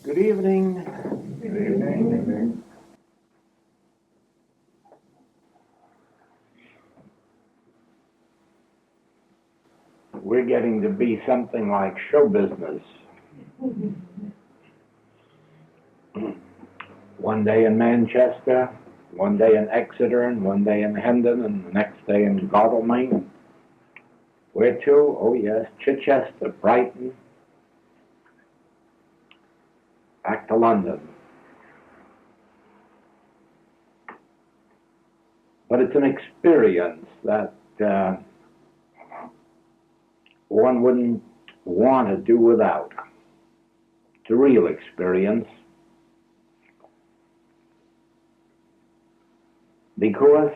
Good evening. Good evening. We're getting to be something like show business. One day in Manchester, one day in Exeter, and one day in Hendon, and the next day in Godalming. Where to? Oh yes, Chichester, Brighton, back to London. But it's an experience that one wouldn't want to do without. It's a real experience. Because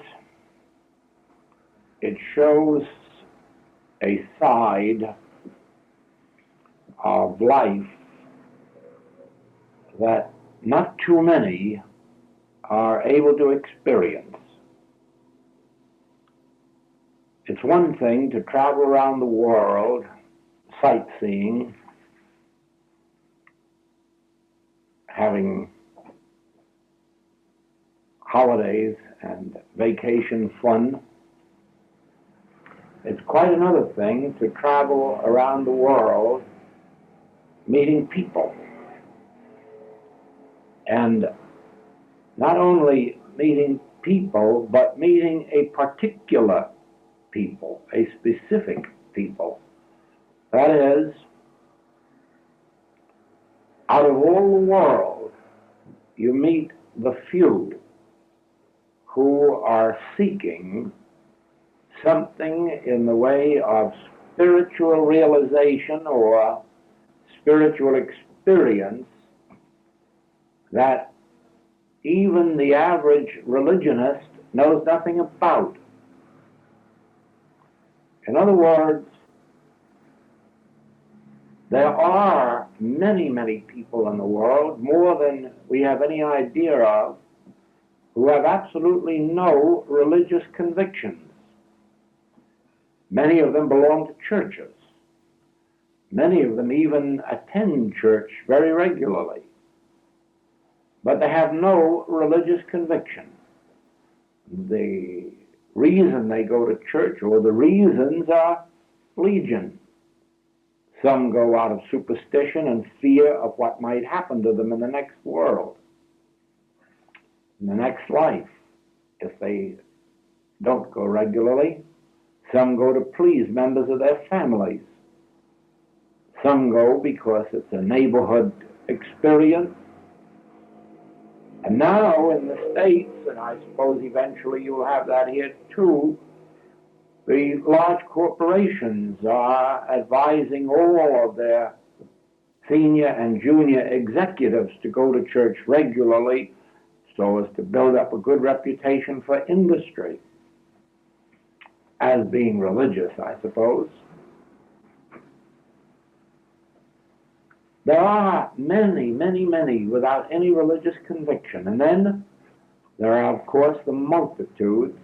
it shows a side of life that not too many are able to experience. It's one thing to travel around the world sightseeing, having holidays and vacation fun. It's quite another thing to travel around the world meeting people. And not only meeting people, but meeting a particular people, a specific people. That is, out of all the world, you meet the few who are seeking something in the way of spiritual realization or spiritual experience that even the average religionist knows nothing about. In other words, there are many, many people in the world, more than we have any idea of, who have absolutely no religious convictions. Many of them belong to churches. Many of them even attend church very regularly. But they have no religious conviction. The reason they go to church, or the reasons, are legion. Some go out of superstition and fear of what might happen to them in the next world, in the next life, if they don't go regularly. Some go to please members of their families. Some go because it's a neighborhood experience. And now in the States, and I suppose eventually you'll have that here too, the large corporations are advising all of their senior and junior executives to go to church regularly so as to build up a good reputation for industry as being religious, I suppose. There are many, many, many without any religious conviction. And then there are, of course, the multitudes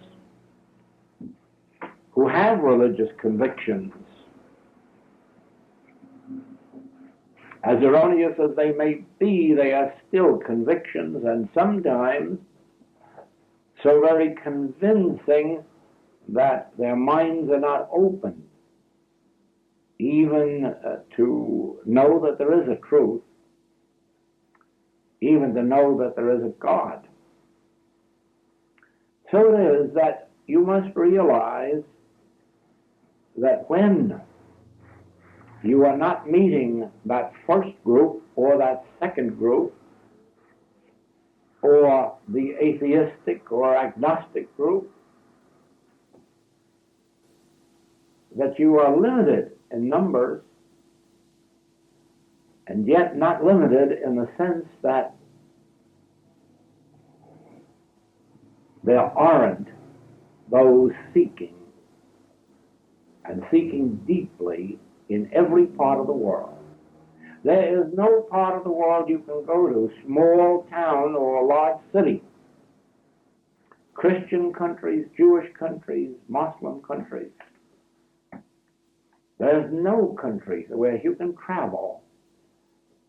who have religious convictions. As erroneous as they may be, they are still convictions, and sometimes so very convincing that their minds are not open even to know that there is a truth, even to know that there is a God. So it is that you must realize that when you are not meeting that first group or that second group or the atheistic or agnostic group, that you are limited in numbers, and yet not limited in the sense that there aren't those seeking, and seeking deeply in every part of the world. There is no part of the world you can go to, small town or large city, Christian countries, Jewish countries, Muslim countries. There's no country where you can travel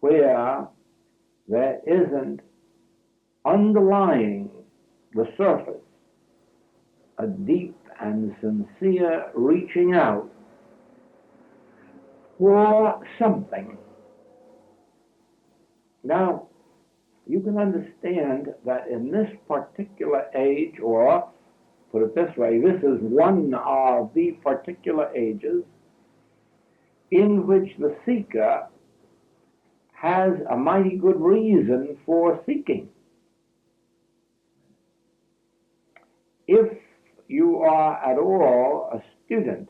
where there isn't underlying the surface a deep and sincere reaching out for something. Now, you can understand that in this particular age, or put it this way, this is one of the particular ages in which the seeker has a mighty good reason for seeking. If you are at all a student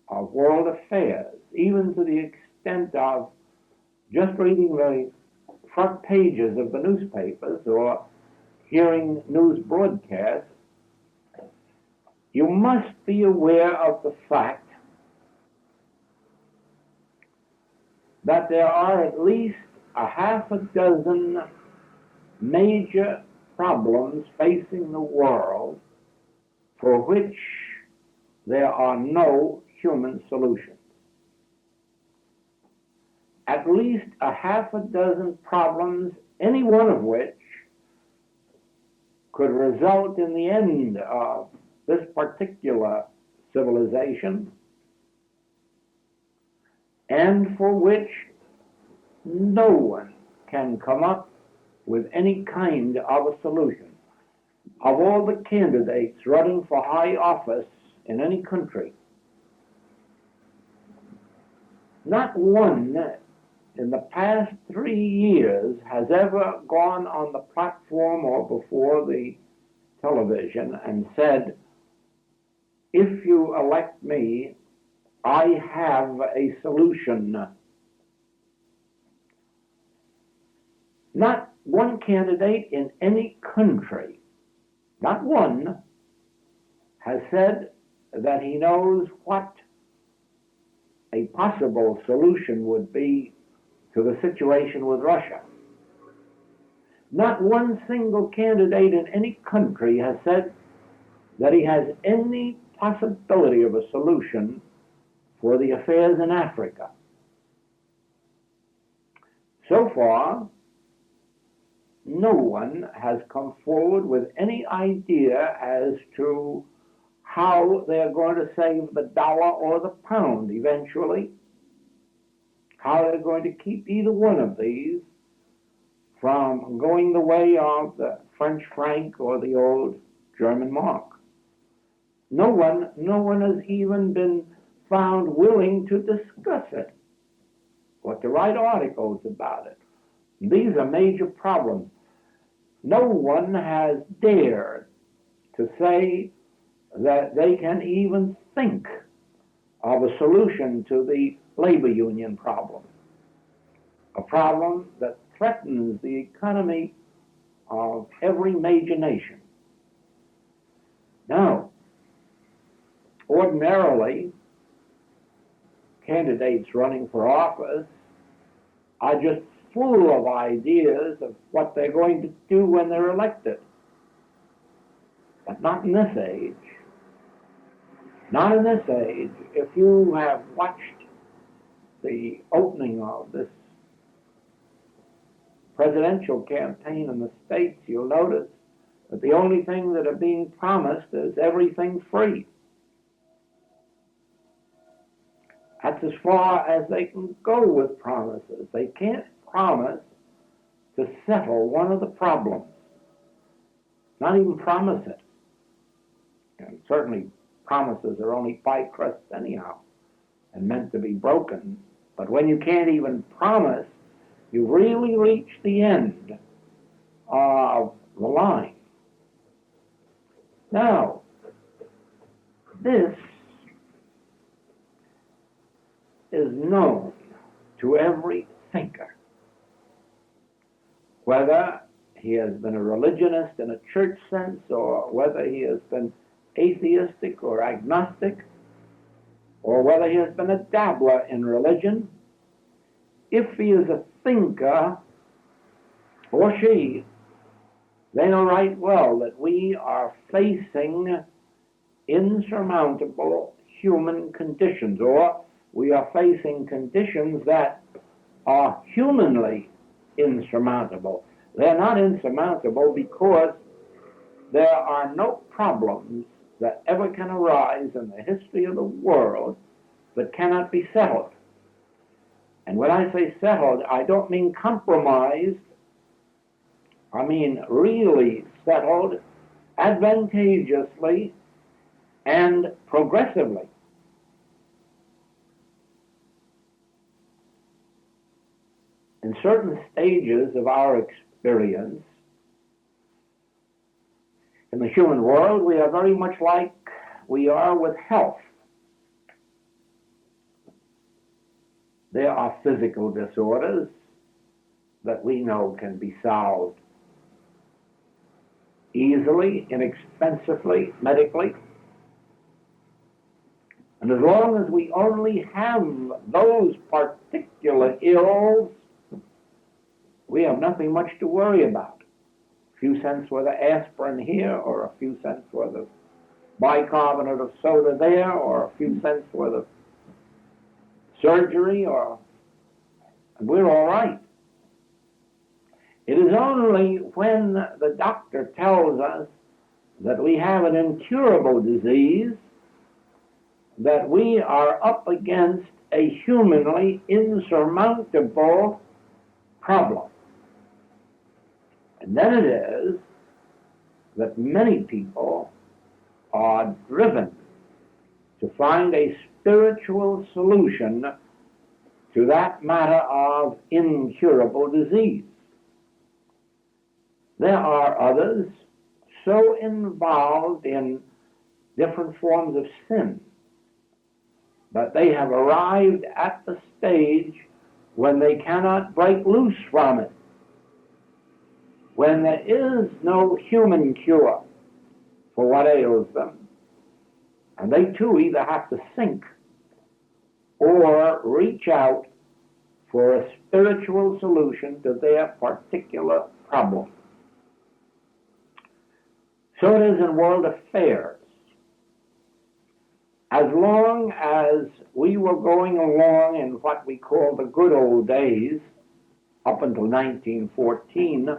of world affairs, even to the extent of just reading the front pages of the newspapers or hearing news broadcasts, you must be aware of the fact that there are at least a half a dozen major problems facing the world for which there are no human solutions. At least a half a dozen problems, any one of which could result in the end of this particular civilization, and for which no one can come up with any kind of a solution. Of all the candidates running for high office in any country, not one in the past 3 years has ever gone on the platform or before the television and said, if you elect me, I have a solution. Not one candidate in any country, not one, has said that he knows what a possible solution would be to the situation with Russia. Not one single candidate in any country has said that he has any possibility of a solution for the affairs in Africa. So far, no one has come forward with any idea as to how they're going to save the dollar or the pound eventually, how they're going to keep either one of these from going the way of the French franc or the old German mark. No one has even been found willing to discuss it or to write articles about it. These are major problems. No one has dared to say that they can even think of a solution to the labor union problem, a problem that threatens the economy of every major nation. Now, ordinarily, candidates running for office are just full of ideas of what they're going to do when they're elected. But not in this age. Not in this age. If you have watched the opening of this presidential campaign in the States, you'll notice that the only thing that are being promised is everything free. That's as far as they can go with promises. They can't promise to settle one of the problems. Not even promise it. And certainly promises are only pie crusts anyhow and meant to be broken. But when you can't even promise, you really reach the end of the line. Now, this is known to every thinker, whether he has been a religionist in a church sense or whether he has been atheistic or agnostic or whether he has been a dabbler in religion. If he is a thinker, or she, they know right well that we are facing insurmountable human conditions, or we are facing conditions that are humanly insurmountable. They're not insurmountable because there are no problems that ever can arise in the history of the world that cannot be settled. And when I say settled, I don't mean compromised. I mean really settled advantageously and progressively. In certain stages of our experience in the human world, we are very much like we are with health. There are physical disorders that we know can be solved easily, inexpensively, medically. And as long as we only have those particular ills, we have nothing much to worry about. A few cents worth of aspirin here, or a few cents worth of bicarbonate of soda there, or a few cents worth of surgery, and we're all right. It is only when the doctor tells us that we have an incurable disease that we are up against a humanly insurmountable problem. And then it is that many people are driven to find a spiritual solution to that matter of incurable disease. There are others so involved in different forms of sin that they have arrived at the stage when they cannot break loose from it, when there is no human cure for what ails them, and they too either have to sink or reach out for a spiritual solution to their particular problem. So it is in world affairs. As long as we were going along in what we call the good old days, up until 1914,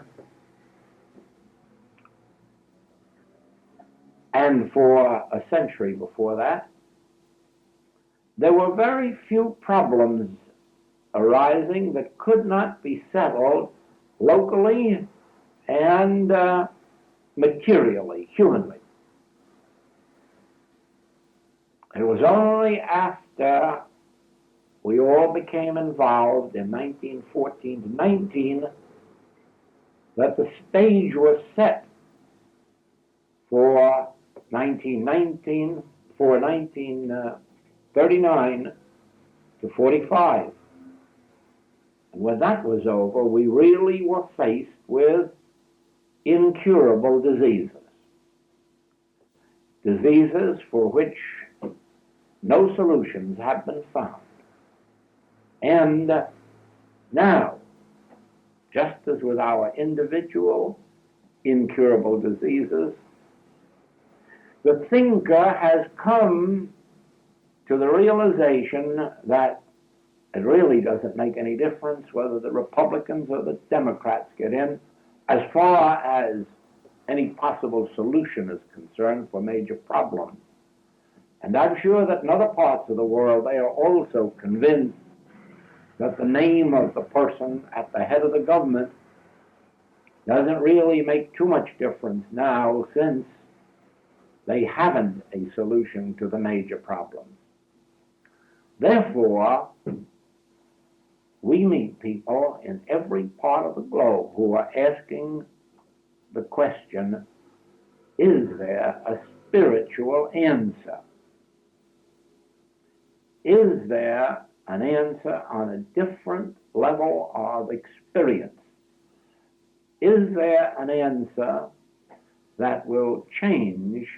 and for a century before that, there were very few problems arising that could not be settled locally and materially, humanly. It was only after we all became involved in 1914 to 19 that the stage was set for 1939 to 45. And when that was over, we really were faced with incurable diseases. Diseases for which no solutions have been found. And now, just as with our individual incurable diseases, the thinker has come to the realization that it really doesn't make any difference whether the Republicans or the Democrats get in, as far as any possible solution is concerned for major problems. And I'm sure that in other parts of the world they are also convinced that the name of the person at the head of the government doesn't really make too much difference now, since they haven't a solution to the major problems. Therefore, we meet people in every part of the globe who are asking the question, is there a spiritual answer? Is there an answer on a different level of experience? Is there an answer that will change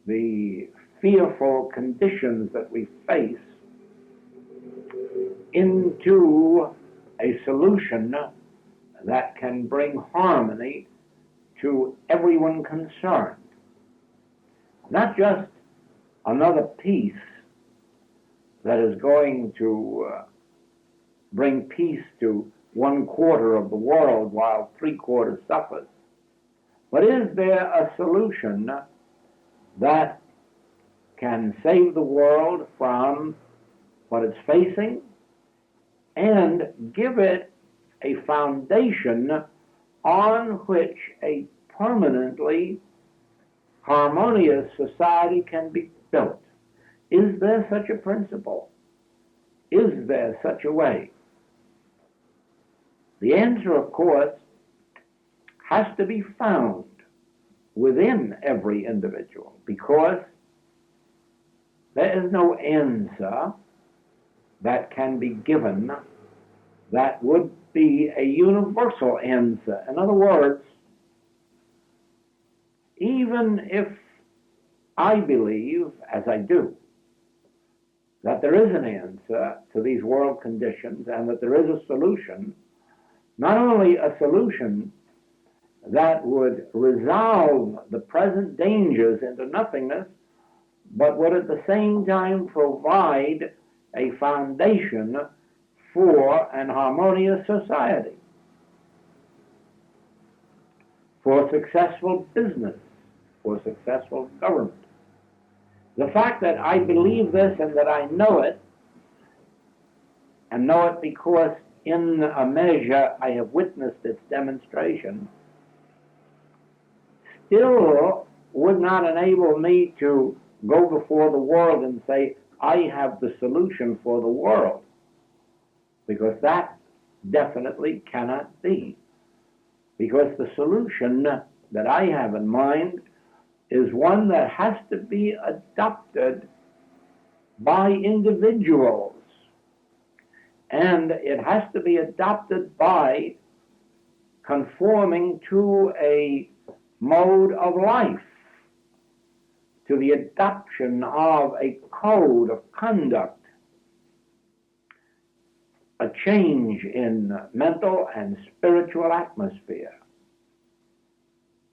the fearful conditions that we face into a solution that can bring harmony to everyone concerned? Not just another peace that is going to bring peace to 1/4 of the world while 3/4 suffers. But is there a solution that can save the world from what it's facing and give it a foundation on which a permanently harmonious society can be built? Is there such a principle? Is there such a way? The answer, of course, has to be found within every individual, because there is no answer that can be given that would be a universal answer. In other words, even if I believe, as I do, that there is an answer to these world conditions and that there is a solution, not only a solution that would resolve the present dangers into nothingness, but would at the same time provide a foundation for an harmonious society, for successful business, for successful government. The fact that I believe this and that I know it, and know it because in a measure I have witnessed its demonstration, still would not enable me to go before the world and say, I have the solution for the world, because that definitely cannot be. Because the solution that I have in mind is one that has to be adopted by individuals, and it has to be adopted by conforming to a mode of life, to the adoption of a code of conduct, a change in mental and spiritual atmosphere.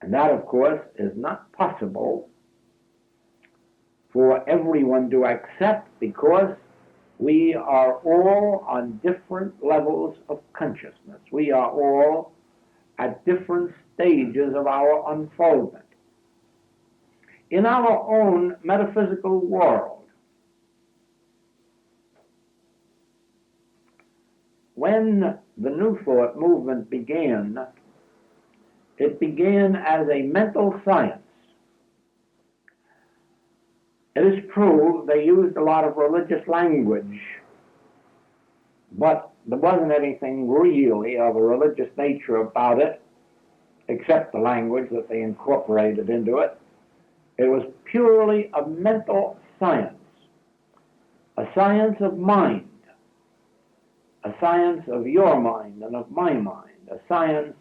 And that, of course, is not possible for everyone to accept, because we are all on different levels of consciousness. We are all at different stages of our unfoldment. In our own metaphysical world, when the New Thought movement began, it began as a mental science. It is true they used a lot of religious language, but there wasn't anything really of a religious nature about it, except the language that they incorporated into it. It was purely a mental science, a science of mind, a science of your mind and of my mind, a science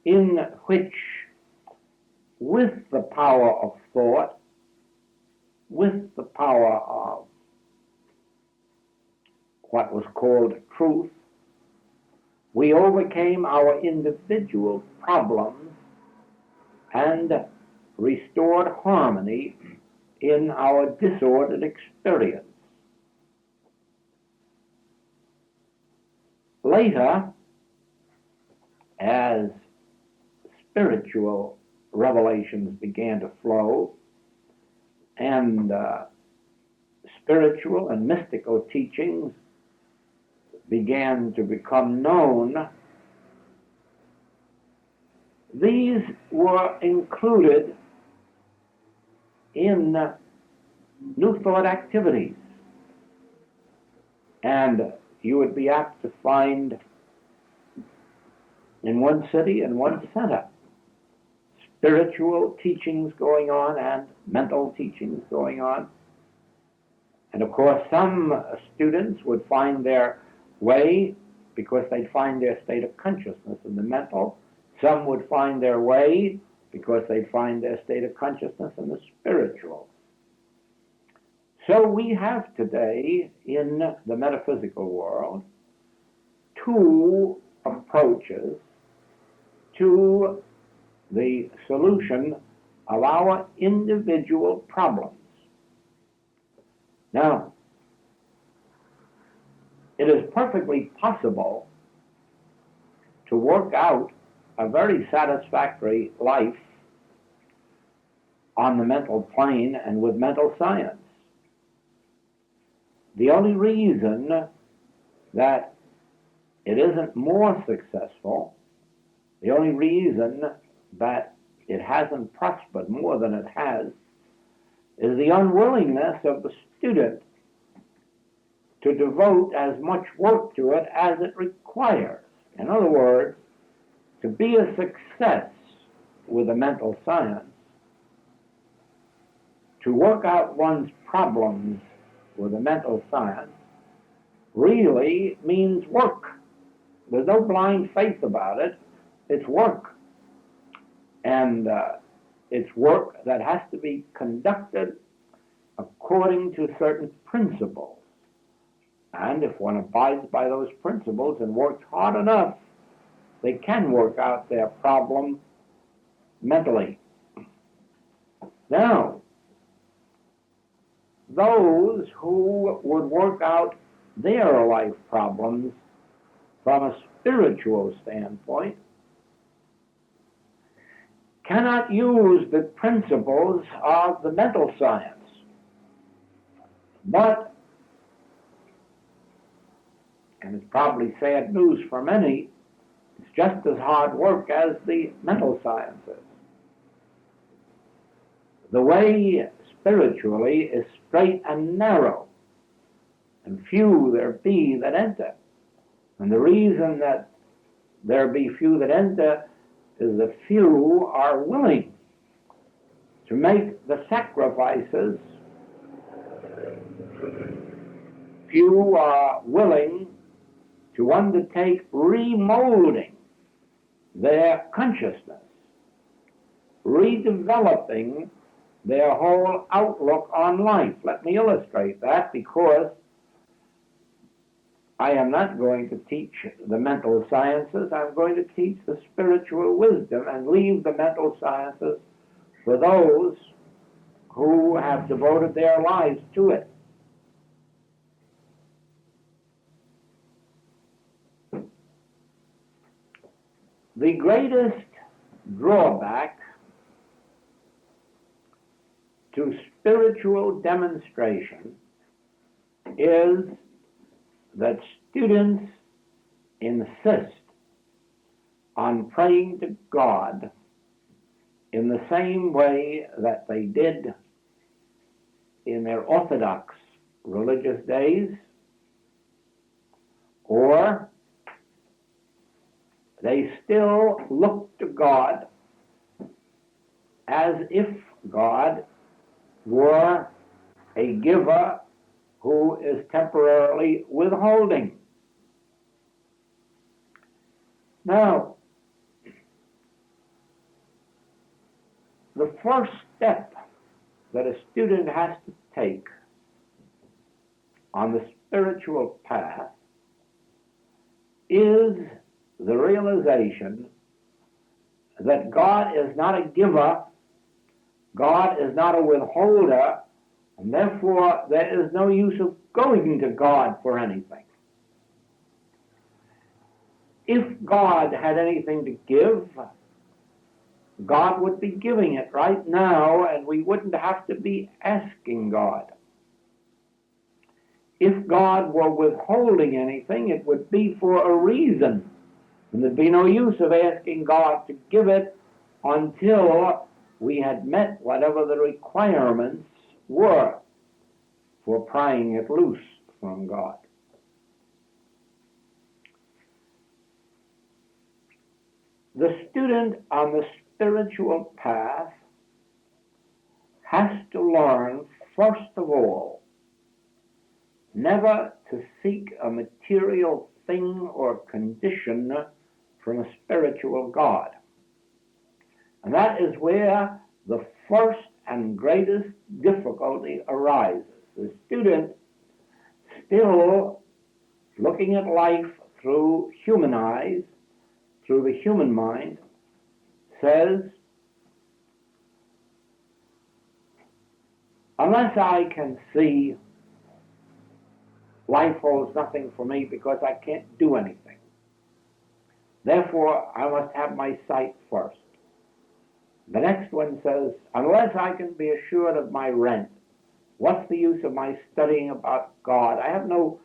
in which, with the power of thought, with the power of what was called truth, we overcame our individual problems and restored harmony in our disordered experience. Later, as spiritual revelations began to flow, and spiritual and mystical teachings began to become known, these were included in New Thought activities. And you would be apt to find in one city and one center spiritual teachings going on and mental teachings going on. And of course, some students would find their way because they'd find their state of consciousness in the mental. Some would find their way because they'd find their state of consciousness in the spiritual. So we have today in the metaphysical world two approaches to the solution of our individual problems. Now, it is perfectly possible to work out a very satisfactory life on the mental plane and with mental science. The only reason that it isn't more successful, the only reason that it hasn't prospered more than it has, is the unwillingness of the student to devote as much work to it as it requires. In other words, to be a success with a mental science, to work out one's problems with a mental science, really means work. There's no blind faith about it. It's work. And it's work that has to be conducted according to certain principles. And if one abides by those principles and works hard enough, they can work out their problem mentally. Now, those who would work out their life problems from a spiritual standpoint cannot use the principles of the mental science, but, and it's probably sad news for many, it's just as hard work as the mental sciences. The way spiritually is straight and narrow, and few there be that enter. And the reason that there be few that enter is that few are willing to make the sacrifices. Few are willing to undertake remolding their consciousness, redeveloping their whole outlook on life. Let me illustrate that, because I am not going to teach the mental sciences. I'm going to teach the spiritual wisdom and leave the mental sciences for those who have devoted their lives to it. The greatest drawback to spiritual demonstration is that students insist on praying to God in the same way that they did in their Orthodox religious days, or they still look to God as if God were a giver who is temporarily withholding. Now, the first step that a student has to take on the spiritual path is the realization that God is not a giver, God is not a withholder, and therefore there is no use of going to God for anything. If God had anything to give, God would be giving it right now, and we wouldn't have to be asking God. If God were withholding anything, it would be for a reason, and there'd be no use of asking God to give it until we had met whatever the requirements were for prying it loose from God. The student on the spiritual path has to learn, first of all, never to seek a material thing or condition from a spiritual God. And that is where the first and greatest difficulty arises. The student, still looking at life through human eyes, through the human mind, says, unless I can see life holds nothing for me because I can't do anything, Therefore, I must have my sight first. The next one says, unless I can be assured of my rent, what's the use of my studying about God? I have no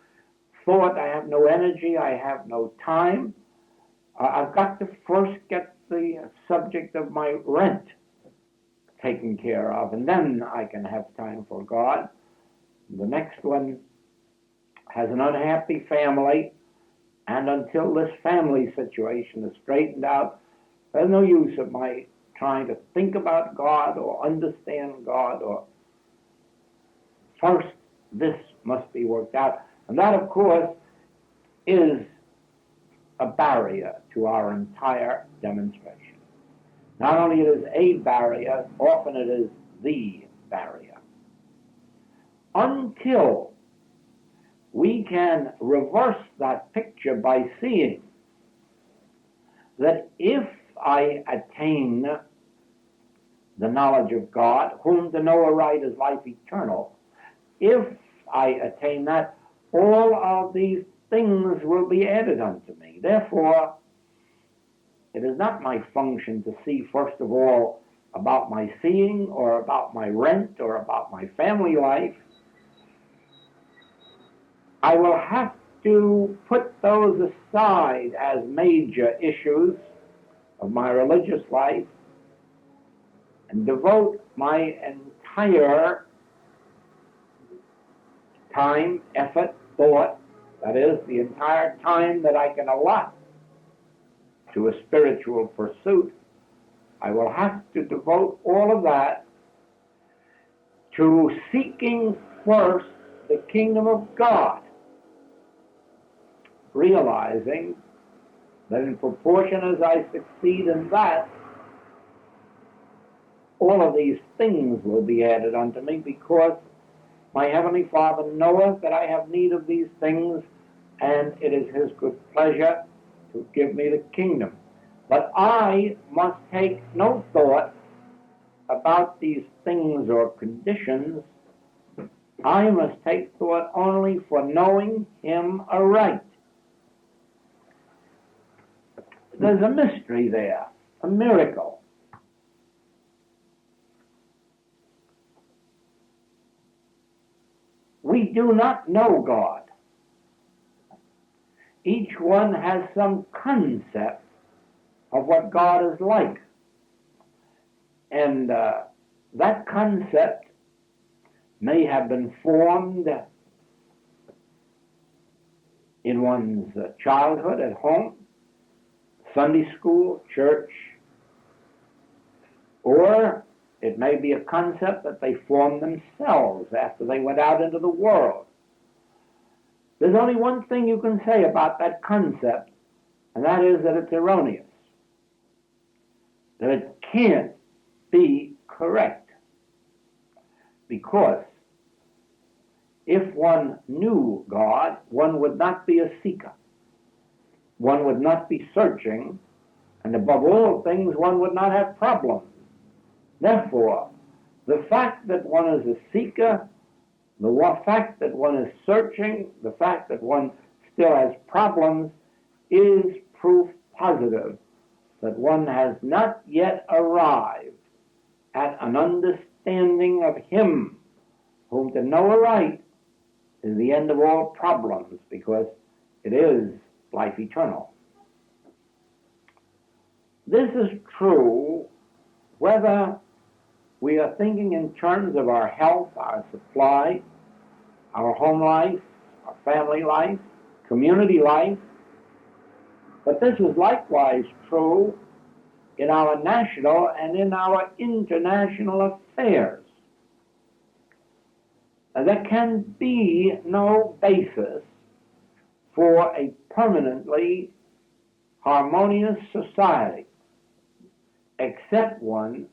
thought, I have no energy, I have no time. I've got to first get the subject of my rent taken care of, and then I can have time for God. The next one has an unhappy family, and until this family situation is straightened out, there's no use of my trying to think about God or understand God. Or first, this must be worked out. And that, of course, is a barrier to our entire demonstration. Not only it is a barrier, often it is the barrier. Until we can reverse that picture by seeing that if I attain the knowledge of God, whom to know aright is life eternal, if I attain that, all of these things will be added unto me. Therefore, it is not my function to see, first of all, about my seeing or about my rent or about my family life. I will have to put those aside as major issues of my religious life and devote my entire time, effort, thought, that is, the entire time that I can allot to a spiritual pursuit. I will have to devote all of that to seeking first the kingdom of God, realizing that in proportion as I succeed in that, all of these things will be added unto me, because my heavenly Father knoweth that I have need of these things, and it is his good pleasure to give me the kingdom. But I must take no thought about these things or conditions. I must take thought only for knowing him aright. There's a mystery there, a miracle. We do not know God. Each one has some concept of what God is like. And that concept may have been formed in one's childhood at home, Sunday school, church, or it may be a concept that they formed themselves after they went out into the world. There's only one thing you can say about that concept, and that is that it's erroneous, that it can't be correct. Because if one knew God, one would not be a seeker. One would not be searching, and above all things, one would not have problems. Therefore, the fact that one is a seeker, the fact that one is searching, the fact that one still has problems is proof positive that one has not yet arrived at an understanding of him whom to know aright is the end of all problems, because it is life eternal. This is true whether we are thinking in terms of our health, our supply, our home life, our family life, community life, but this is likewise true in our national and in our international affairs. And there can be no basis for a permanently harmonious society except one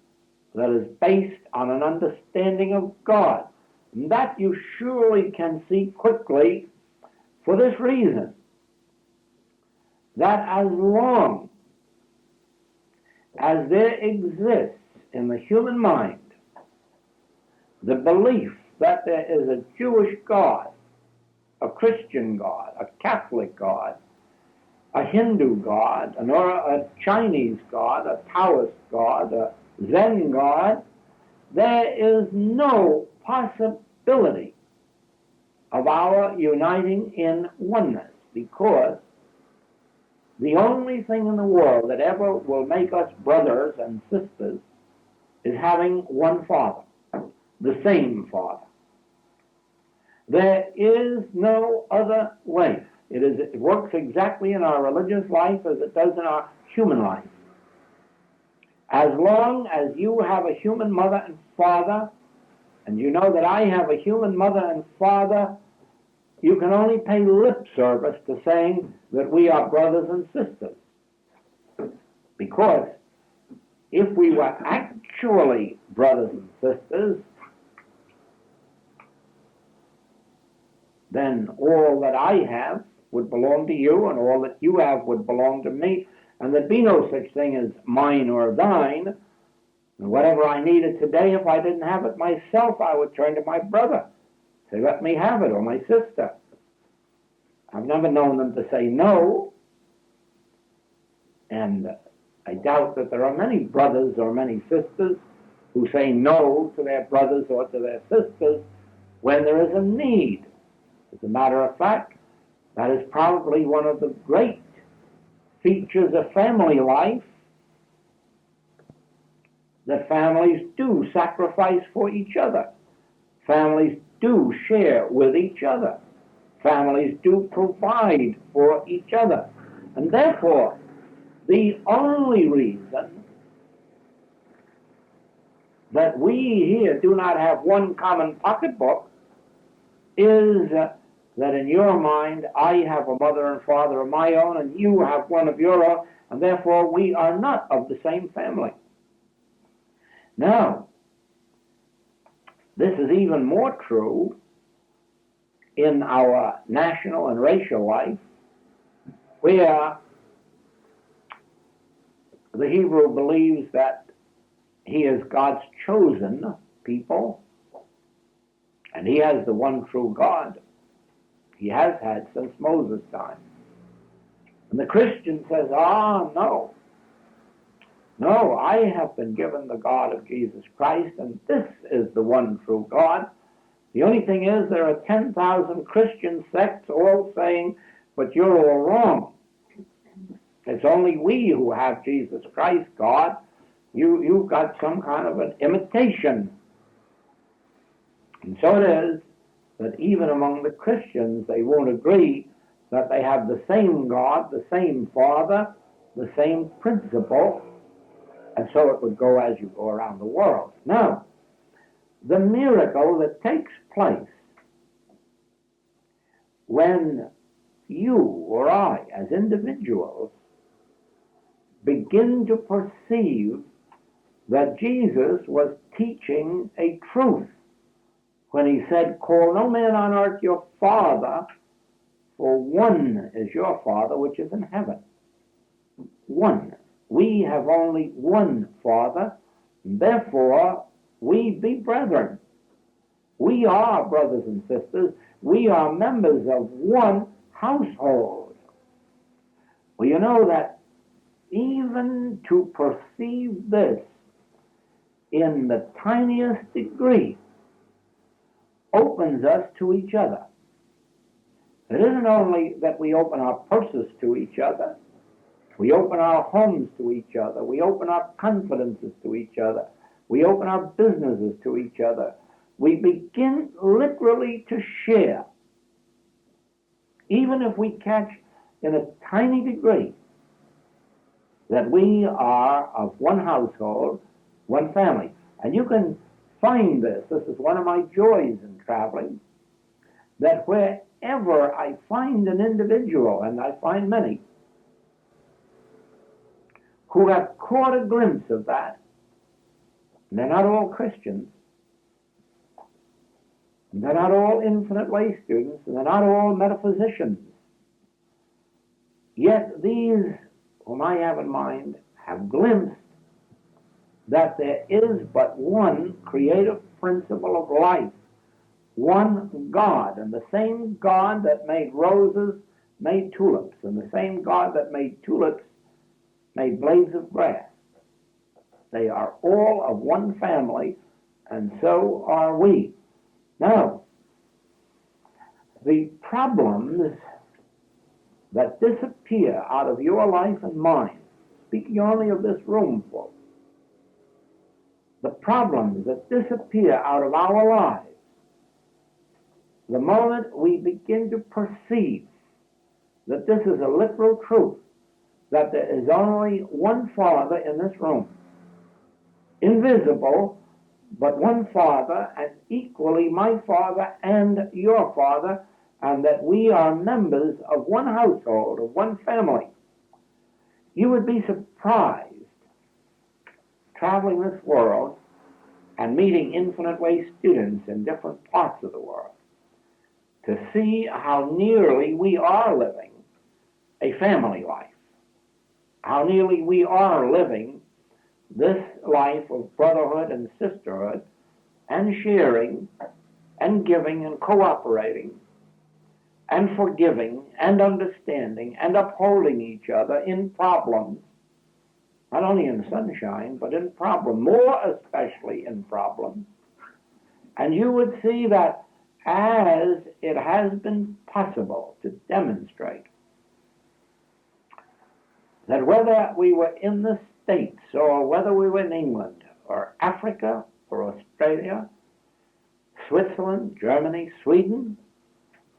that is based on an understanding of God. And that you surely can see quickly for this reason, that as long as there exists in the human mind the belief that there is a Jewish God, a Christian God, a Catholic God, a Hindu god, a Chinese god, a Taoist god, a Zen god, there is no possibility of our uniting in oneness, because the only thing in the world that ever will make us brothers and sisters is having one Father, the same Father. There is no other way. It works exactly in our religious life as it does in our human life. As long as you have a human mother and father, and you know that I have a human mother and father, you can only pay lip service to saying that we are brothers and sisters. Because if we were actually brothers and sisters, then all that I have would belong to you, and all that you have would belong to me, and there'd be no such thing as mine or thine. And whatever I needed today, if I didn't have it myself, I would turn to my brother, say, let me have it, or my sister. I've never known them to say no, and I doubt that there are many brothers or many sisters who say no to their brothers or to their sisters when there is a need. As a matter of fact, that is probably one of the great features of family life, that families do sacrifice for each other. Families do share with each other. Families do provide for each other. And therefore, the only reason that we here do not have one common pocketbook is that in your mind I have a mother and father of my own, and you have one of your own, and therefore we are not of the same family. Now, this is even more true in our national and racial life, where the Hebrew believes that he is God's chosen people, and he has the one true God. He has had since Moses' time. And the Christian says, no, I have been given the God of Jesus Christ, and this is the one true God. The only thing is, there are 10,000 Christian sects all saying, but you're all wrong. It's only we who have Jesus Christ, God. You've got some kind of an imitation. And so it is that even among the Christians, they won't agree that they have the same God, the same Father, the same principle, and so it would go as you go around the world. Now, the miracle that takes place when you or I, as individuals, begin to perceive that Jesus was teaching a truth when he said, call no man on earth your father, for one is your Father which is in heaven. One. We have only one Father, and therefore we be brethren. We are brothers and sisters. We are members of one household. Well, you know that even to perceive this in the tiniest degree opens us to each other. It isn't only that we open our purses to each other, we open our homes to each other, we open our confidences to each other, we open our businesses to each other. We begin literally to share, even if we catch in a tiny degree that we are of one household, one family. And you can find this is one of my joys in traveling, that wherever I find an individual, and I find many, who have caught a glimpse of that, and they're not all Christians, and they're not all infinite way students, and they're not all metaphysicians, yet these, whom I have in mind, have glimpsed that there is but one creative principle of life, one God, and the same God that made roses made tulips, and the same God that made tulips made blades of grass. They are all of one family, and so are we. Now, the problems that disappear out of your life and mine, speaking only of this room full, the problems that disappear out of our lives, the moment we begin to perceive that this is a literal truth, that there is only one Father in this room, invisible, but one Father, and equally my Father and your Father, and that we are members of one household, of one family. You would be surprised, traveling this world and meeting Infinite Way students in different parts of the world, to see how nearly we are living a family life, how nearly we are living this life of brotherhood and sisterhood, and sharing and giving and cooperating and forgiving and understanding and upholding each other in problems, not only in sunshine, but in problems, more especially in problems. And you would see that as it has been possible to demonstrate that whether we were in the States or whether we were in England or Africa or Australia, Switzerland, Germany, Sweden,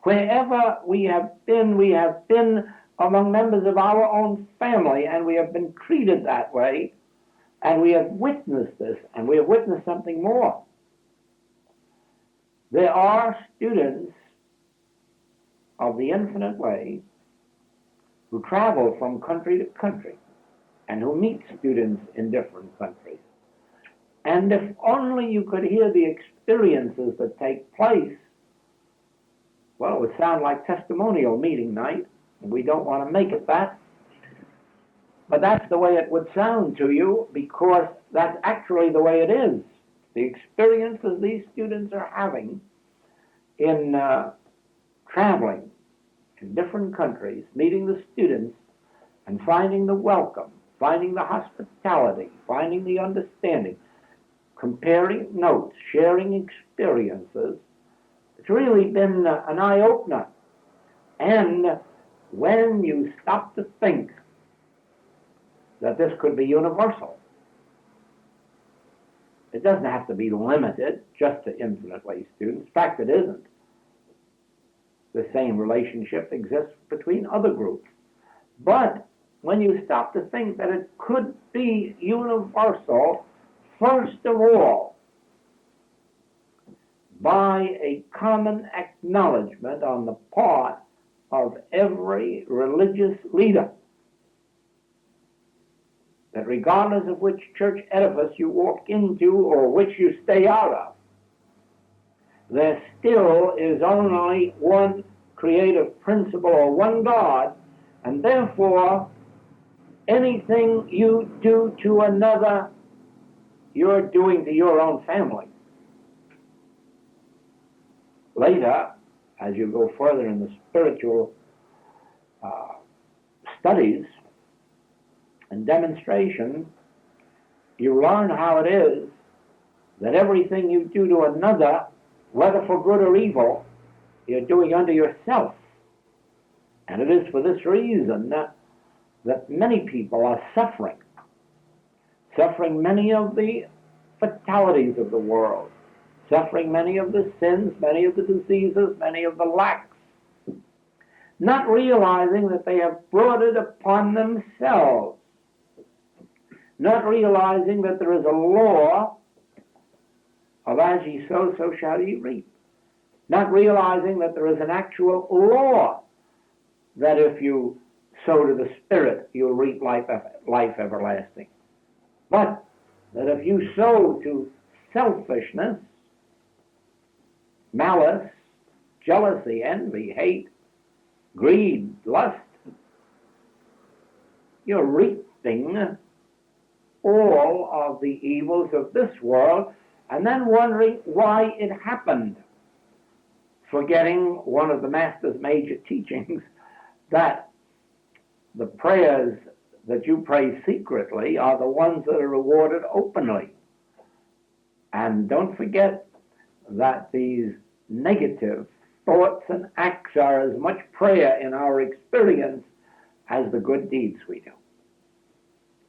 wherever we have been among members of our own family, and we have been treated that way, and we have witnessed this, and we have witnessed something more. There are students of the Infinite Way who travel from country to country and who meet students in different countries. And if only you could hear the experiences that take place, well, it would sound like testimonial meeting night, and we don't want to make it that. But that's the way it would sound to you, because that's actually the way it is. The experiences these students are having in traveling in different countries, meeting the students and finding the welcome, finding the hospitality, finding the understanding, comparing notes, sharing experiences. It's really been an eye-opener. And when you stop to think that this could be universal, it doesn't have to be limited just to Infinite Way students. In fact, it isn't. The same relationship exists between other groups. But when you stop to think that it could be universal, first of all, by a common acknowledgement on the part of every religious leader, that regardless of which church edifice you walk into or which you stay out of, there still is only one creative principle or one God, and therefore anything you do to another, you're doing to your own family. Later, as you go further in the spiritual studies and demonstration, you learn how it is that everything you do to another, whether for good or evil, you're doing unto yourself. And it is for this reason that many people are suffering many of the fatalities of the world, suffering many of the sins, many of the diseases, many of the lacks, not realizing that they have brought it upon themselves, not realizing that there is a law of as ye sow, so shall ye reap, not realizing that there is an actual law that if you sow to the Spirit, you'll reap life everlasting. But that if you sow to selfishness, malice, jealousy, envy, hate, greed, lust, you're reaping all of the evils of this world, and then wondering why it happened, forgetting one of the Master's major teachings, that the prayers that you pray secretly are the ones that are rewarded openly. And don't forget that these negative thoughts and acts are as much prayer in our experience as the good deeds we do.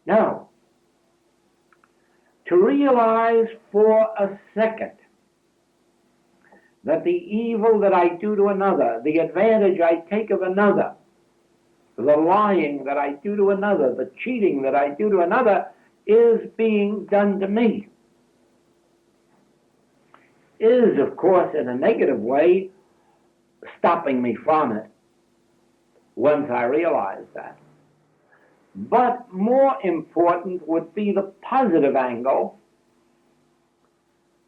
Now, to realize for a second that the evil that I do to another, the advantage I take of another, the lying that I do to another, the cheating that I do to another, is being done to me, is, of course, in a negative way, stopping me from it once I realize that. But more important would be the positive angle,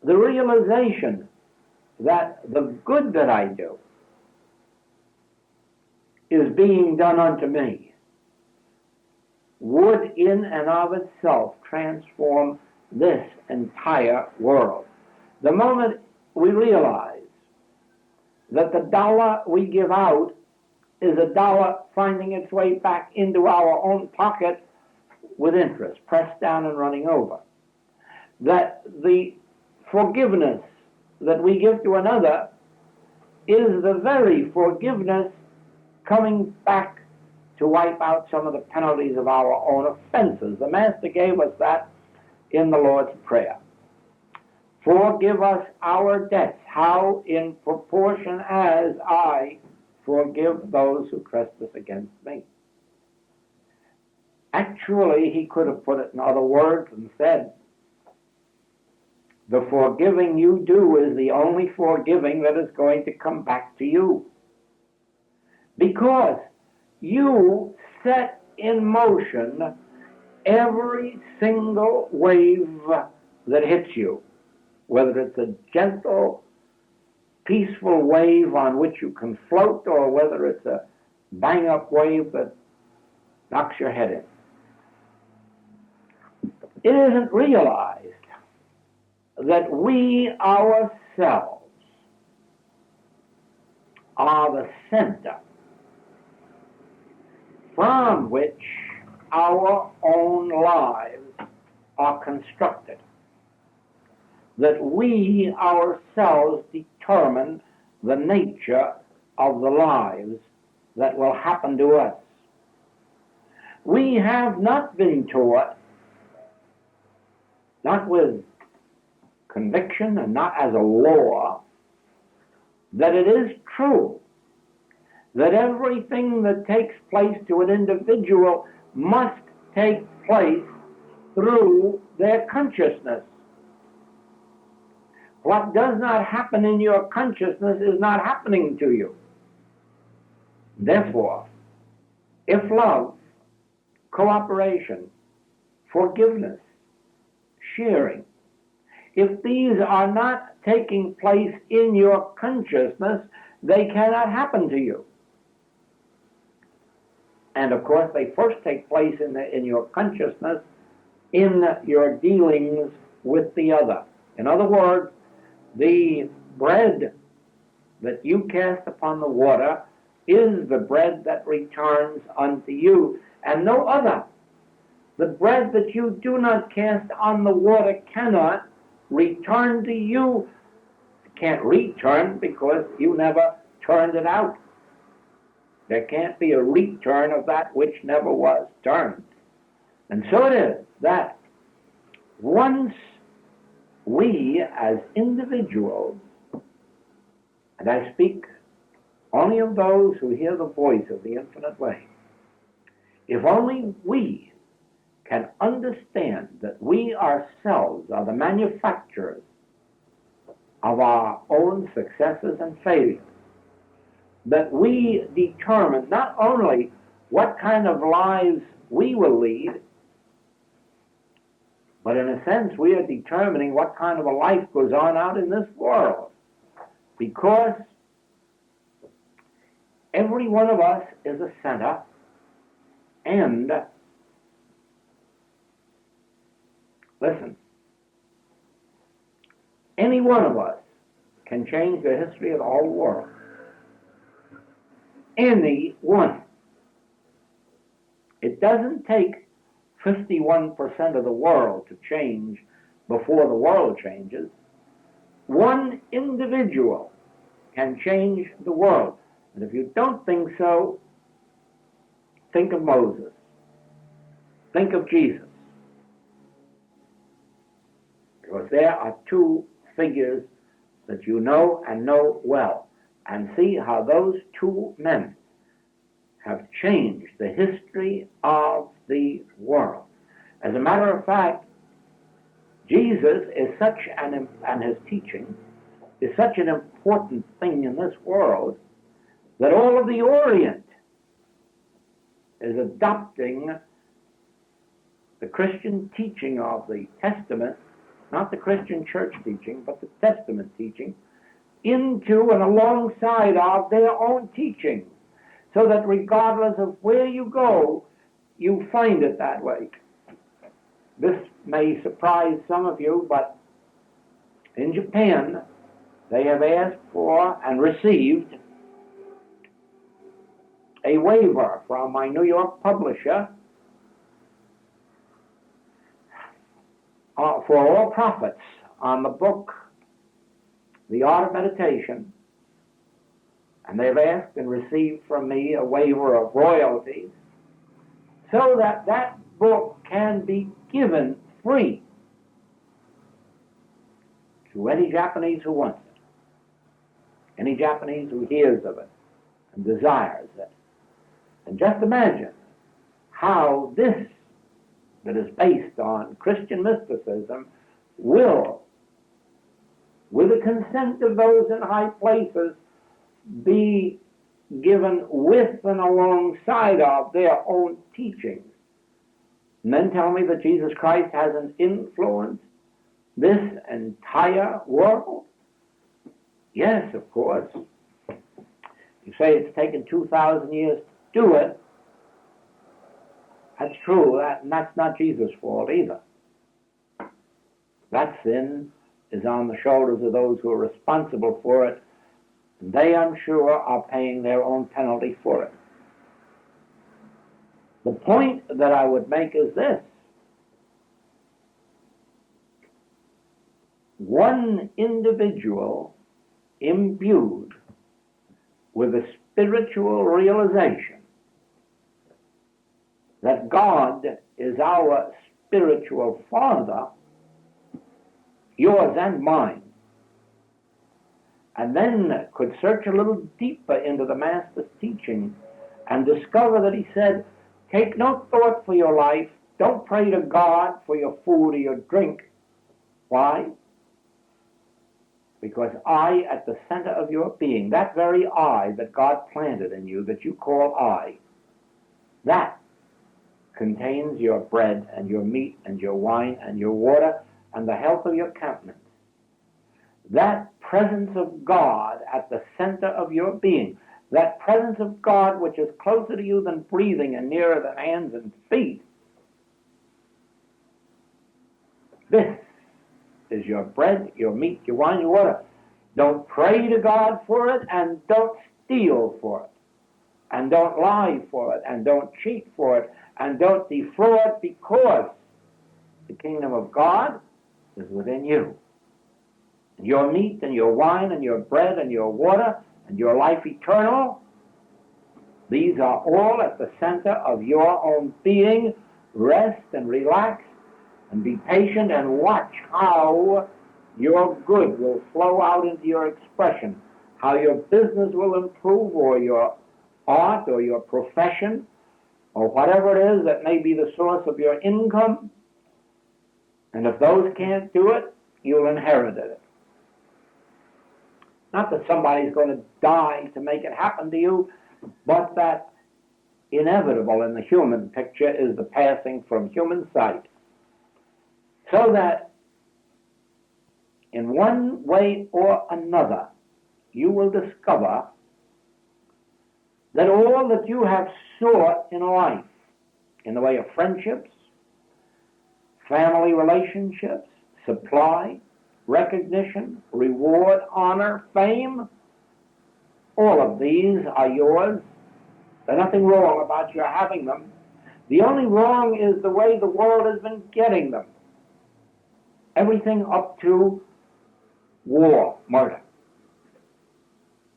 the realization that the good that I do is being done unto me would in and of itself transform this entire world. The moment we realize that the dollar we give out is a dollar finding its way back into our own pocket with interest, pressed down and running over, that the forgiveness that we give to another is the very forgiveness coming back to wipe out some of the penalties of our own offenses. The Master gave us that in the Lord's Prayer. Forgive us our debts. How? In proportion as I forgive those who trespass against me. Actually, he could have put it in other words and said, the forgiving you do is the only forgiving that is going to come back to you. Because you set in motion every single wave that hits you, whether it's a gentle, peaceful wave on which you can float, or whether it's a bang-up wave that knocks your head in. It isn't realized that we ourselves are the center from which our own lives are constructed. That we ourselves determine the nature of the lives that will happen to us. We have not been taught, not with conviction and not as a law, that it is true that everything that takes place to an individual must take place through their consciousness. What does not happen in your consciousness is not happening to you. Therefore, if love, cooperation, forgiveness, sharing, if these are not taking place in your consciousness, they cannot happen to you. And of course, they first take place in your consciousness in your dealings with the other. In other words, the bread that you cast upon the water is the bread that returns unto you, and no other. The bread that you do not cast on the water cannot return to you. It can't return because you never turned it out. There can't be a return of that which never was turned. And so it is that once we as individuals, and I speak only of those who hear the voice of the infinite way, if only we can understand that we ourselves are the manufacturers of our own successes and failures, that we determine not only what kind of lives we will lead, but in a sense we are determining what kind of a life goes on out in this world. Because every one of us is a center, and listen, any one of us can change the history of the whole world. Any one. doesn't take 51% of the world to change before the world changes. One individual can change the world. And if you don't think so, think of Moses. Think of Jesus. Because there are two figures that you know and know well. And see how those two men have changed the history of the world. As a matter of fact, Jesus is such and his teaching is such an important thing in this world that all of the Orient is adopting the Christian teaching of the Testament, not the Christian church teaching, but the Testament teaching, into and alongside of their own teaching, so that regardless of where you go, you find it that way. This may surprise some of you, but in Japan, they have asked for and received a waiver from my New York publisher for all profits on the book, The Art of Meditation. And they've asked and received from me a waiver of royalties so that that book can be given free to any Japanese who wants it, any Japanese who hears of it and desires it. And just imagine how this, that is based on Christian mysticism, will, with the consent of those in high places, be given with and alongside of their own teachings. And then tell me that Jesus Christ hasn't influenced this entire world? Yes, of course. You say it's taken 2,000 years to do it. That's true, and that's not Jesus' fault either. That sin is on the shoulders of those who are responsible for it. And they, I'm sure, are paying their own penalty for it. The point that I would make is this. One individual imbued with a spiritual realization that God is our spiritual Father, yours and mine, and then could search a little deeper into the Master's teaching and discover that he said, take no thought for your life, don't pray to God for your food or your drink. Why? Because I, at the center of your being, that very I that God planted in you, that you call I, that contains your bread and your meat and your wine and your water and the health of your countenance. That presence of God at the center of your being, that presence of God which is closer to you than breathing and nearer than hands and feet, this is your bread, your meat, your wine, your water. Don't pray to God for it, and don't steal for it, and don't lie for it, and don't cheat for it, and don't defraud, because the kingdom of God is within you. And your meat and your wine and your bread and your water and your life eternal, these are all at the center of your own being. Rest and relax and be patient and watch how your good will flow out into your expression, how your business will improve, or your art or your profession, or whatever it is that may be the source of your income. And if those can't do it, you'll inherit it. Not that somebody's going to die to make it happen to you, but that inevitable in the human picture is the passing from human sight. So that in one way or another, you will discover that all that you have sought in life, in the way of friendships, family relationships, supply, recognition, reward, honor, fame, all of these are yours. There's nothing wrong about your having them, The only wrong is the way the world has been getting them. Everything up to war, murder.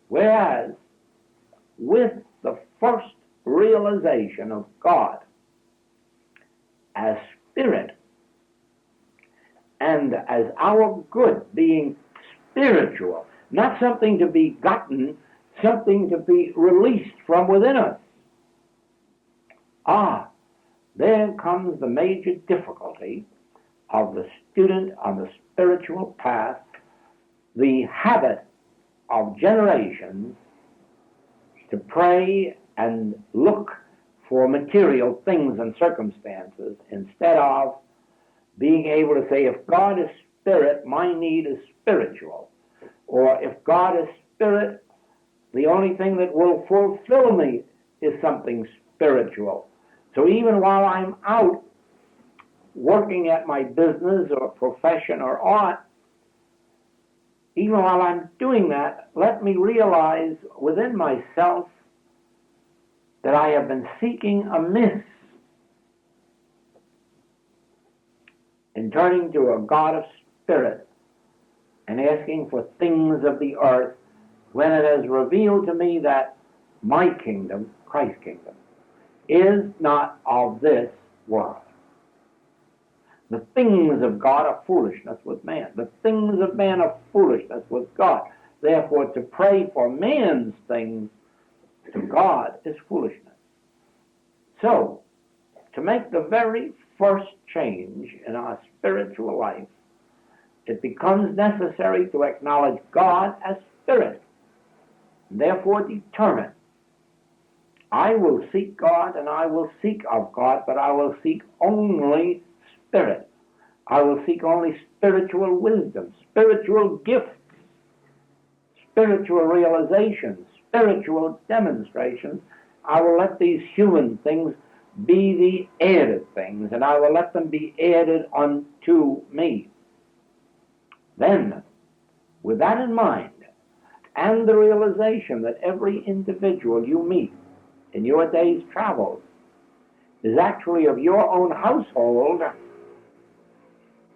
Whereas, with the first realization of God as Spirit, and as our good being spiritual, not something to be gotten, something to be released from within us. There comes the major difficulty of the student on the spiritual path, the habit of generations to pray and look for material things and circumstances instead of being able to say, if God is spirit, my need is spiritual. Or if God is spirit, the only thing that will fulfill me is something spiritual. So even while I'm out working at my business or profession or art, even while I'm doing that, let me realize within myself that I have been seeking amiss in turning to a God of spirit and asking for things of the earth when it has revealed to me that my kingdom, Christ's kingdom, is not of this world. The things of God are foolishness with man. The things of man are foolishness with God. Therefore, to pray for man's things to God is foolishness. So, to make the very first change in our spiritual life, it becomes necessary to acknowledge God as spirit. And therefore determine, I will seek God and I will seek of God, but I will seek only spirit. I will seek only spiritual wisdom, spiritual gifts, spiritual realizations, spiritual demonstrations. I will let these human things be the added things, and I will let them be added unto me. Then, with that in mind, and the realization that every individual you meet in your day's travels is actually of your own household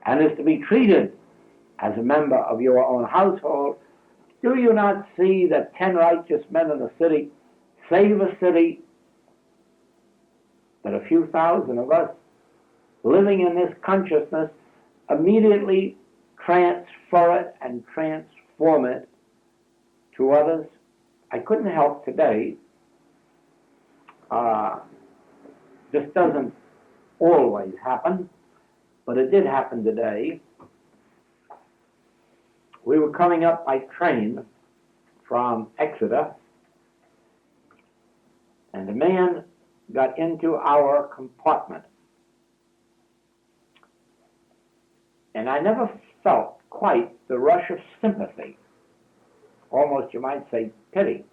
and is to be treated as a member of your own household, do you not see that 10 righteous men in the city save a city, that a few thousand of us living in this consciousness immediately transfer it and transform it to others? I couldn't help today. This doesn't always happen, but it did happen today. We were coming up by train from Exeter, and a man got into our compartment. And I never felt quite the rush of sympathy, almost you might say pity,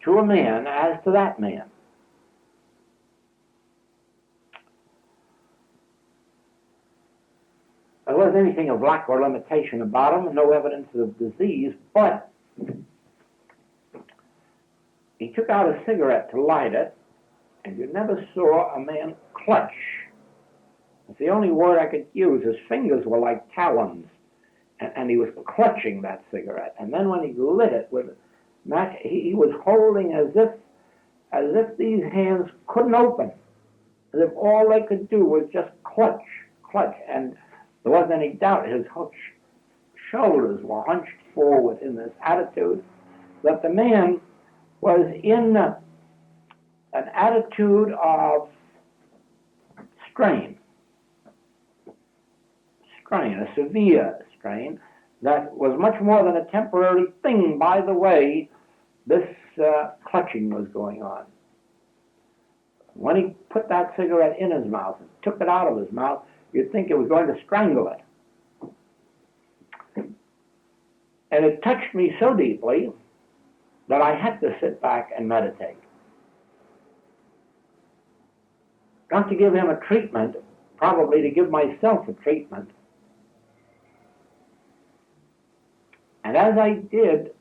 to a man as to that man. There wasn't anything of lack or limitation about him, no evidence of disease, but he took out a cigarette to light it, and you never saw a man clutch. It's the only word I could use. His fingers were like talons, and he was clutching that cigarette. And then when he lit it with a match, he was holding as if these hands couldn't open, as if all they could do was just clutch. And there wasn't any doubt his shoulders were hunched forward in this attitude, that the man was in an attitude of strain, a severe strain, that was much more than a temporary thing by the way this clutching was going on. When he put that cigarette in his mouth and took it out of his mouth, you'd think it was going to strangle it. And it touched me so deeply that I had to sit back and meditate. Not to give him a treatment, probably to give myself a treatment. And as I did,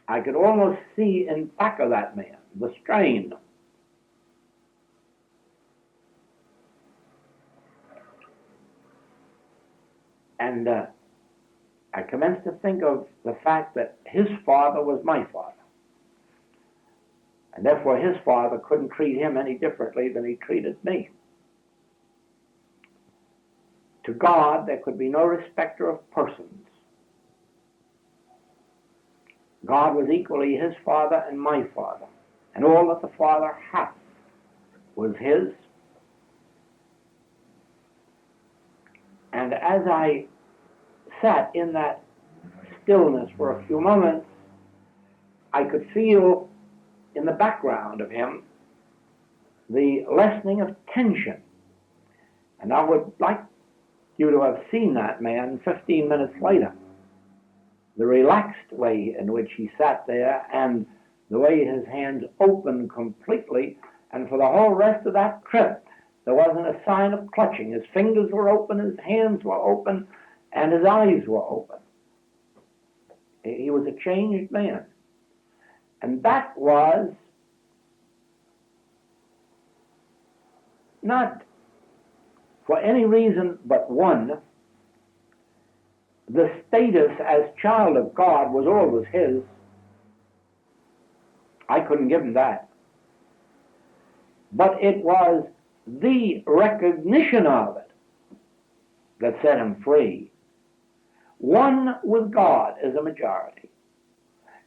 I could almost see in back of that man the strain And I commenced to think of the fact that his father was my father. And therefore his father couldn't treat him any differently than he treated me. To God, there could be no respecter of persons. God was equally his father and my father. And all that the Father hath was his. And as I sat in that stillness for a few moments, I could feel in the background of him the lessening of tension. And I would like you to have seen that man 15 minutes later. The relaxed way in which he sat there, and the way his hands opened completely, and for the whole rest of that trip there wasn't a sign of clutching. His fingers were open, his hands were open, and his eyes were open. He was a changed man. And that was not for any reason but one. The status as child of God was always his. I couldn't give him that. But it was the recognition of it that set him free. One with God is a majority.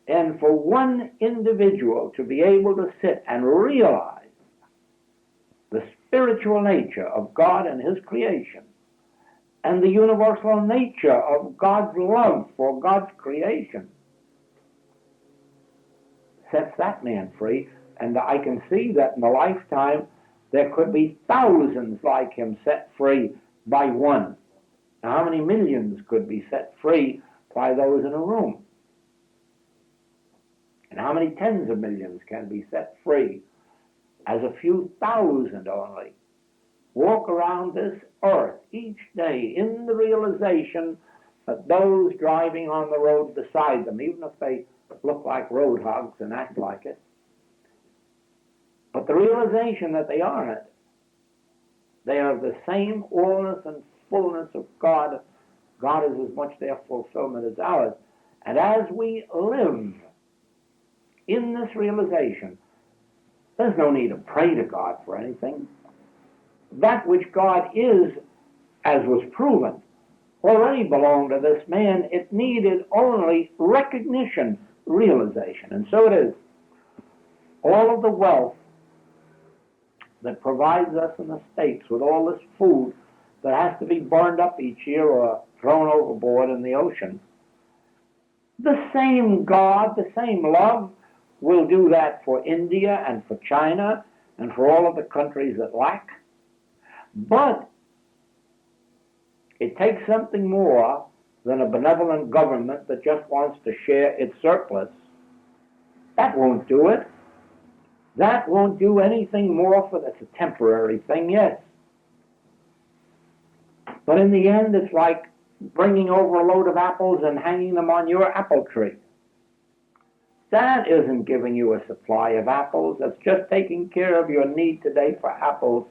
And for one individual to be able to sit and realize the spiritual nature of God and his creation, and the universal nature of God's love for God's creation, sets that man free. And I can see that in a lifetime there could be thousands like him set free by one. Now, how many millions could be set free by those in a room? And how many tens of millions can be set free as a few thousand only walk around this earth each day in the realization that those driving on the road beside them, even if they look like road hogs and act like it, but the realization that they aren't. They are the same allness and fullness of God. God is as much their fulfillment as ours. And as we live in this realization, there's no need to pray to God for anything. That which God is, as was proven, already belonged to this man. It needed only recognition, realization. And so it is. All of the wealth that provides us in the States with all this food that has to be burned up each year or thrown overboard in the ocean, the same God, the same love will do that for India and for China and for all of the countries that lack. But it takes something more than a benevolent government that just wants to share its surplus. That won't do it. That won't do anything more for that's a temporary thing, yes. But in the end, it's like bringing over a load of apples and hanging them on your apple tree. That isn't giving you a supply of apples. That's just taking care of your need today for apples.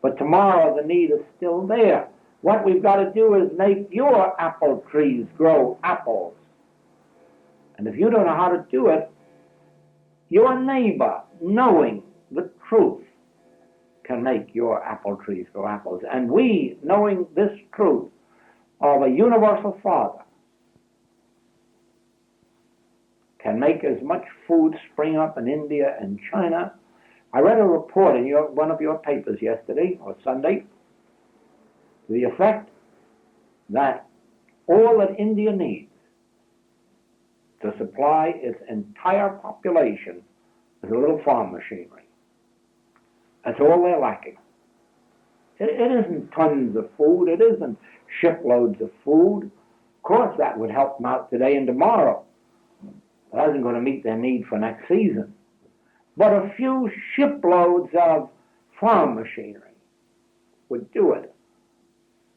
But tomorrow the need is still there. What we've got to do is make your apple trees grow apples. And if you don't know how to do it, your neighbor, knowing the truth, can make your apple trees grow apples. And we, knowing this truth of a universal Father, can make as much food spring up in India and China. I read a report in one of your papers yesterday or Sunday to the effect that all that India needs to supply its entire population is a little farm machinery. That's all they're lacking. It isn't tons of food. It isn't shiploads of food. Of course, that would help them out today and tomorrow. That isn't going to meet their need for next season. But a few shiploads of farm machinery would do it.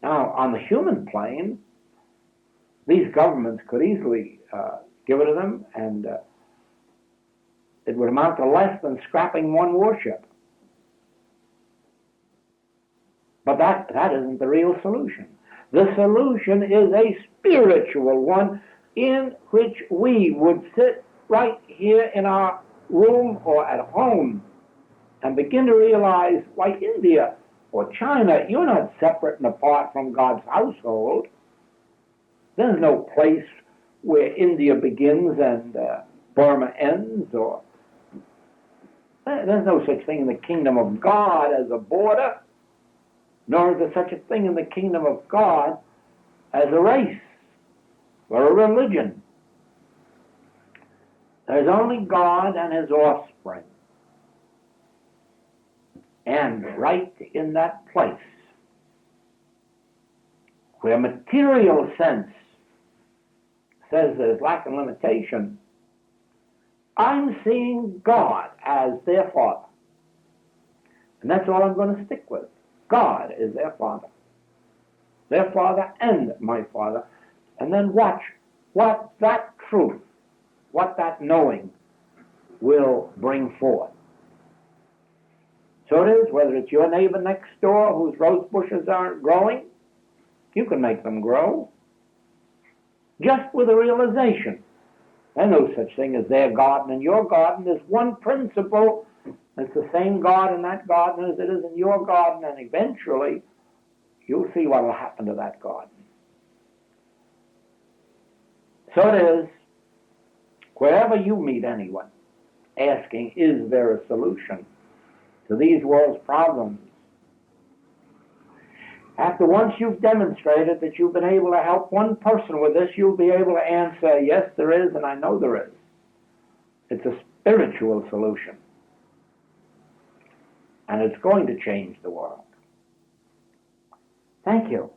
Now, on the human plane, these governments could easily give it to them, and it would amount to less than scrapping one warship. But that isn't the real solution. The solution is a spiritual one in which we would sit right here in our room or at home and begin to realize, like India or China, you're not separate and apart from God's household. There's no place where India begins and Burma ends, or there's no such thing in the kingdom of God as a border, nor is there such a thing in the kingdom of God as a race or a religion. There's only God and his offspring. And right in that place, where material sense says there's lack and limitation, I'm seeing God as their Father. And that's all I'm going to stick with. God is their Father. Their Father and my Father. And then watch what that truth, what that knowing will bring forth. So it is, whether it's your neighbor next door whose rose bushes aren't growing, you can make them grow. Just with a realization. There's no such thing as their garden and your garden. There's one principle. It's the same God in that garden as it is in your garden, and eventually you'll see what will happen to that garden. So it is, wherever you meet anyone asking, is there a solution to these world's problems? After once you've demonstrated that you've been able to help one person with this, you'll be able to answer, yes, there is, and I know there is. It's a spiritual solution. And it's going to change the world. Thank you.